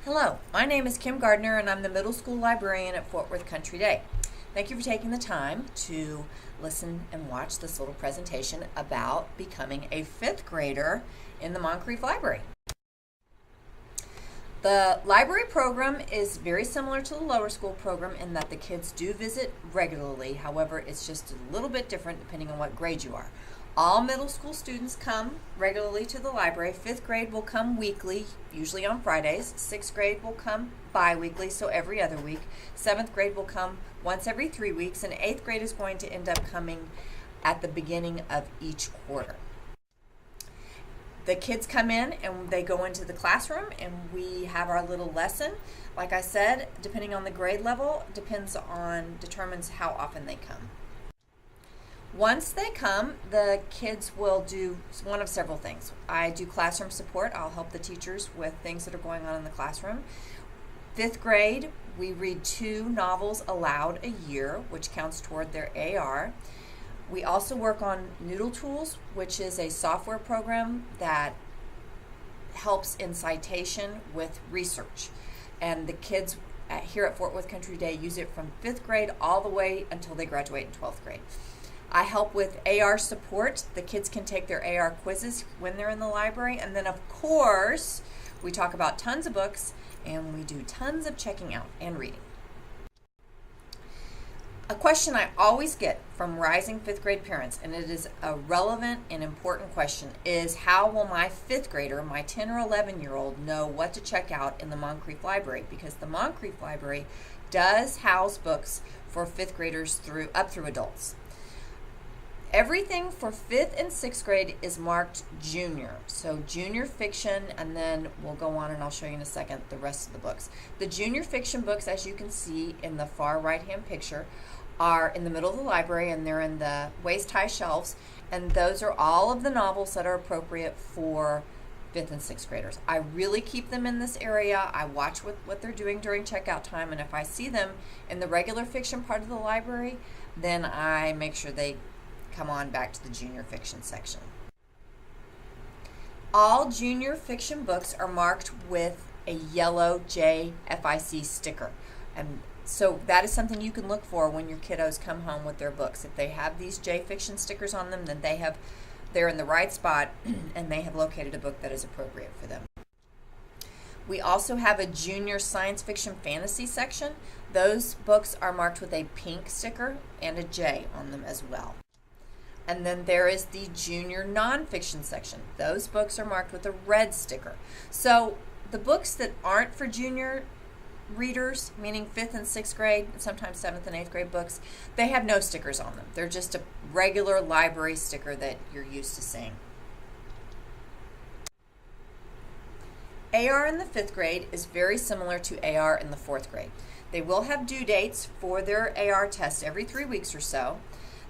Hello, my name is Kim Gardner and I'm the middle school librarian at Fort Worth Country Day. Thank you for taking the time to listen and watch this little presentation about becoming a fifth grader in the Moncrief Library. The library program is very similar to the lower school program in that the kids do visit regularly. However, it's just a little bit different depending on what grade you are. All middle school students come regularly to the library. Fifth grade will come weekly, usually on Fridays. Sixth grade will come bi-weekly, so every other week. Seventh grade will come once every 3 weeks, and eighth grade is going to end up coming at the beginning of each quarter. The kids come in and they go into the classroom and we have our little lesson. Like I said, depending on the grade level, determines how often they come. Once they come, the kids will do one of several things. I do classroom support. I'll help the teachers with things that are going on in the classroom. Fifth grade, we read 2 novels aloud a year, which counts toward their AR. We also work on Noodle Tools, which is a software program that helps in citation with research. And the kids here at Fort Worth Country Day use it from 5th grade all the way until they graduate in 12th grade. I help with AR support. The kids can take their AR quizzes when they're in the library. And then, of course, we talk about tons of books and we do tons of checking out and reading. A question I always get from rising 5th grade parents, and it is a relevant and important question, is how will my 5th grader, my 10 or 11-year-old, know what to check out in the Moncrief Library? Because the Moncrief Library does house books for 5th graders up through adults. Everything for 5th and 6th grade is marked junior. So junior fiction, and then we'll go on and I'll show you in a second the rest of the books. The junior fiction books, as you can see in the far right-hand picture, are in the middle of the library and they're in the waist-high shelves, and those are all of the novels that are appropriate for 5th and 6th graders. I really keep them in this area. I watch what they're doing during checkout time, and if I see them in the regular fiction part of the library, then I make sure they come on back to the junior fiction section. All junior fiction books are marked with a yellow JFIC sticker, and so that is something you can look for when your kiddos come home with their books. If they have these J fiction stickers on them, then they're in the right spot and they have located a book that is appropriate for them. We also have a junior science fiction fantasy section. Those books are marked with a pink sticker and a J on them as well. And then there is the junior nonfiction section. Those books are marked with a red sticker. So the books that aren't for junior readers, meaning 5th and 6th grade, and sometimes 7th and 8th grade books, they have no stickers on them. They're just a regular library sticker that you're used to seeing. AR in the 5th grade is very similar to AR in the 4th grade. They will have due dates for their AR test every 3 weeks or so.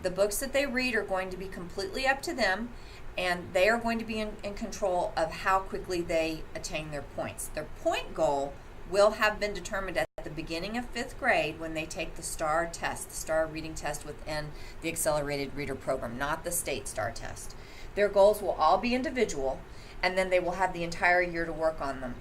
The books that they read are going to be completely up to them, and they are going to be in control of how quickly they attain their points. Their point goal will have been determined at the beginning of 5th grade when they take the STAR test, the STAR reading test within the Accelerated Reader Program, not the state STAR test. Their goals will all be individual, and then they will have the entire year to work on them.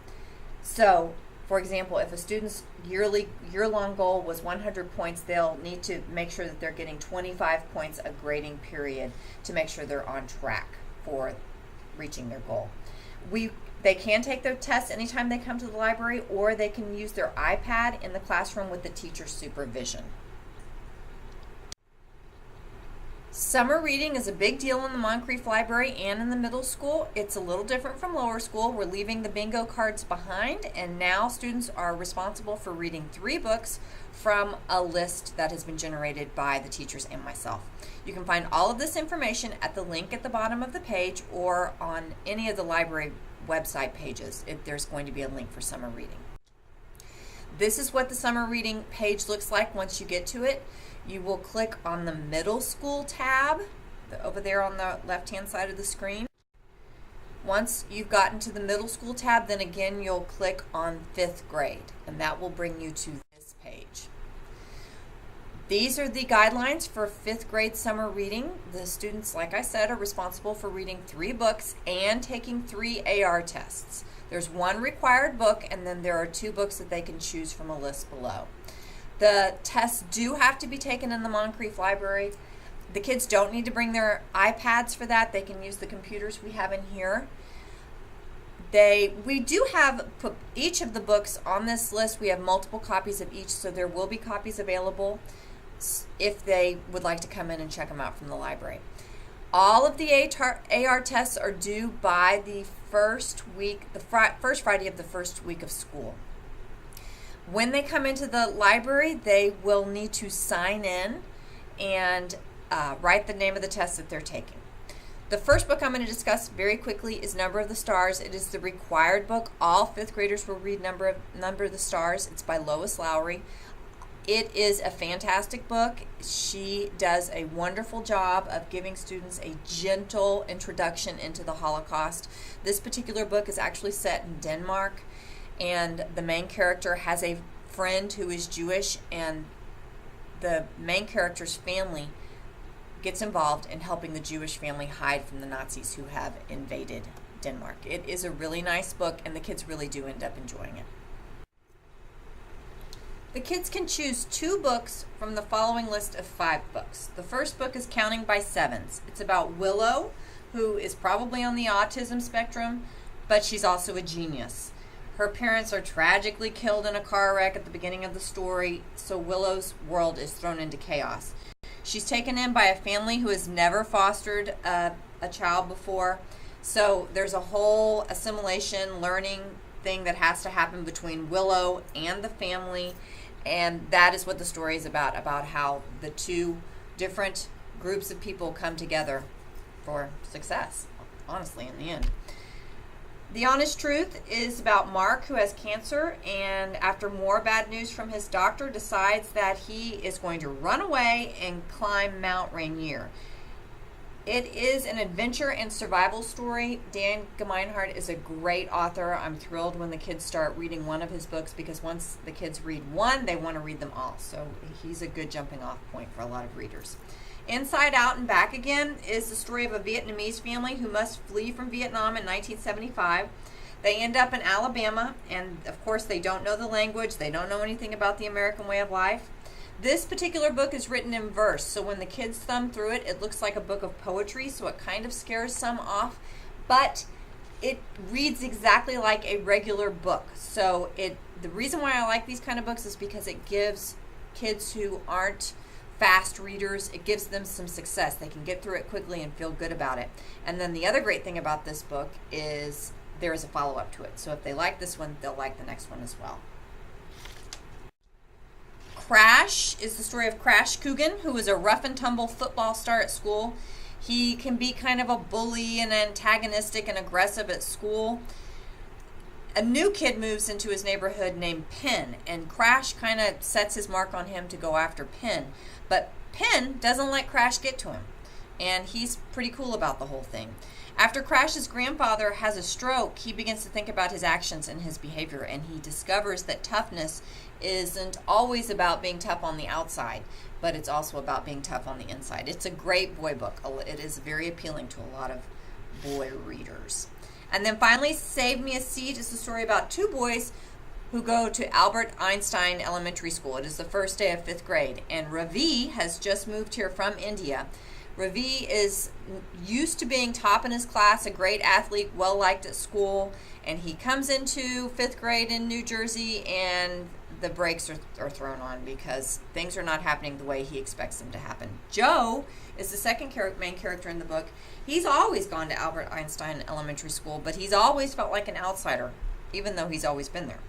So, for example, if a student's year-long goal was 100 points, they'll need to make sure that they're getting 25 points a grading period to make sure they're on track for reaching their goal. They can take their tests anytime they come to the library, or they can use their iPad in the classroom with the teacher's supervision. Summer reading is a big deal in the Moncrief Library and in the middle school. It's a little different from lower school. We're leaving the bingo cards behind, and now students are responsible for reading 3 books from a list that has been generated by the teachers and myself. You can find all of this information at the link at the bottom of the page or on any of the library website pages if there's going to be a link for summer reading. This is what the summer reading page looks like once you get to it. You will click on the middle school tab over there on the left-hand side of the screen. Once you've gotten to the middle school tab, then again you'll click on 5th grade, and that will bring you to this page. These are the guidelines for 5th grade summer reading. The students, like I said, are responsible for reading 3 books and taking 3 AR tests. There's one required book, and then there are 2 books that they can choose from a list below. The tests do have to be taken in the Moncrief Library. The kids don't need to bring their iPads for that. They can use the computers we have in here. We do have each of the books on this list. We have multiple copies of each, so there will be copies available if they would like to come in and check them out from the library. All of the AR tests are due by the first week, first Friday of the first week of school. When they come into the library, they will need to sign in and write the name of the test that they're taking. The first book I'm going to discuss very quickly is Number of the Stars. It is the required book. All 5th graders will read Number of the Stars. It's by Lois Lowry. It is a fantastic book. She does a wonderful job of giving students a gentle introduction into the Holocaust. This particular book is actually set in Denmark, and the main character has a friend who is Jewish, and the main character's family gets involved in helping the Jewish family hide from the Nazis who have invaded Denmark. It is a really nice book, and the kids really do end up enjoying it. The kids can choose 2 books from the following list of 5 books. The first book is Counting by Sevens. It's about Willow, who is probably on the autism spectrum, but she's also a genius. Her parents are tragically killed in a car wreck at the beginning of the story, so Willow's world is thrown into chaos. She's taken in by a family who has never fostered a child before, so there's a whole assimilation, learning thing that has to happen between Willow and the family, and that is what the story is about how the 2 different groups of people come together for success, honestly, in the end. The Honest Truth is about Mark, who has cancer, and after more bad news from his doctor, decides that he is going to run away and climb Mount Rainier. It is an adventure and survival story. Dan Gemeinhardt is a great author. I'm thrilled when the kids start reading one of his books, because once the kids read one, they want to read them all. So he's a good jumping off point for a lot of readers. Inside Out and Back Again is the story of a Vietnamese family who must flee from Vietnam in 1975. They end up in Alabama, and of course they don't know the language. They don't know anything about the American way of life. This particular book is written in verse, so when the kids thumb through it, it looks like a book of poetry, so it kind of scares some off, but it reads exactly like a regular book. So the reason why I like these kind of books is because it gives kids who aren't fast readers, it gives them some success. They can get through it quickly and feel good about it. And then the other great thing about this book is there is a follow-up to it. So if they like this one, they'll like the next one as well. Crash is the story of Crash Coogan, who is a rough and tumble football star at school. He can be kind of a bully and antagonistic and aggressive at school. A new kid moves into his neighborhood named Penn, and Crash kind of sets his mark on him to go after Penn. But Penn doesn't let Crash get to him, and he's pretty cool about the whole thing. After Crash's grandfather has a stroke, he begins to think about his actions and his behavior, and he discovers that toughness isn't always about being tough on the outside, but it's also about being tough on the inside. It's a great boy book. It is very appealing to a lot of boy readers. And then finally, Save Me a Seat is the story about 2 boys who go to Albert Einstein Elementary School. It is the first day of 5th grade, and Ravi has just moved here from India. Ravi is used to being top in his class, a great athlete, well liked at school, and he comes into 5th grade in New Jersey, and the brakes are thrown on because things are not happening the way he expects them to happen. Joe is the second main character in the book. He's always gone to Albert Einstein Elementary School, but he's always felt like an outsider, even though he's always been there.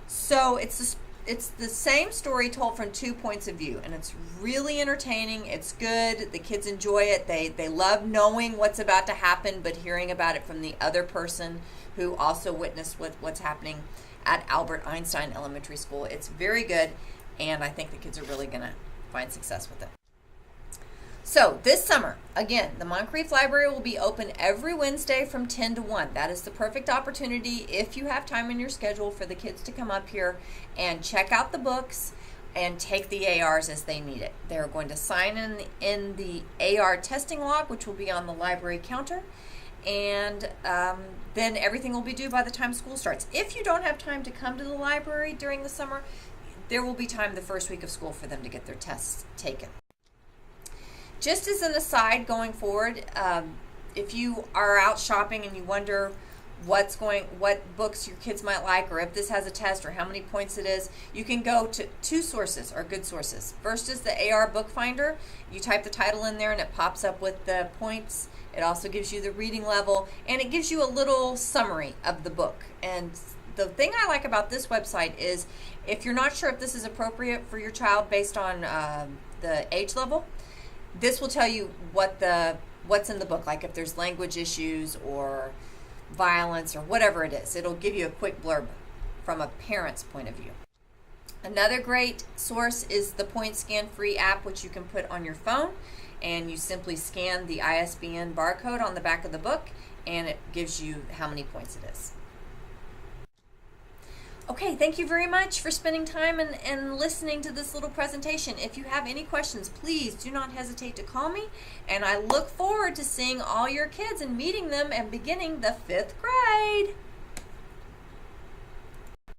So it's the same story told from 2 points of view, and it's really entertaining. It's good. The kids enjoy it. They love knowing what's about to happen, but hearing about it from the other person who also witnessed what's happening at Albert Einstein Elementary School. It's very good, and I think the kids are really going to find success with it. So this summer, again, the Moncrief Library will be open every Wednesday from 10 to 1. That is the perfect opportunity, if you have time in your schedule, for the kids to come up here and check out the books and take the ARs as they need it. They're going to sign in the AR testing log, which will be on the library counter, and then everything will be due by the time school starts. If you don't have time to come to the library during the summer, there will be time the first week of school for them to get their tests taken. Just as an aside going forward, if you are out shopping and you wonder what books your kids might like, or if this has a test, or how many points it is, you can go to two sources, or good sources. First is the AR Book Finder. You type the title in there and it pops up with the points. It also gives you the reading level, and it gives you a little summary of the book. And the thing I like about this website is, if you're not sure if this is appropriate for your child based on the age level, this will tell you what's in the book, like if there's language issues or violence or whatever it is. It'll give you a quick blurb from a parent's point of view. Another great source is the Point Scan Free app, which you can put on your phone, and you simply scan the ISBN barcode on the back of the book, and it gives you how many points it is. Okay, thank you very much for spending time and listening to this little presentation. If you have any questions, please do not hesitate to call me, and I look forward to seeing all your kids and meeting them and beginning the 5th grade.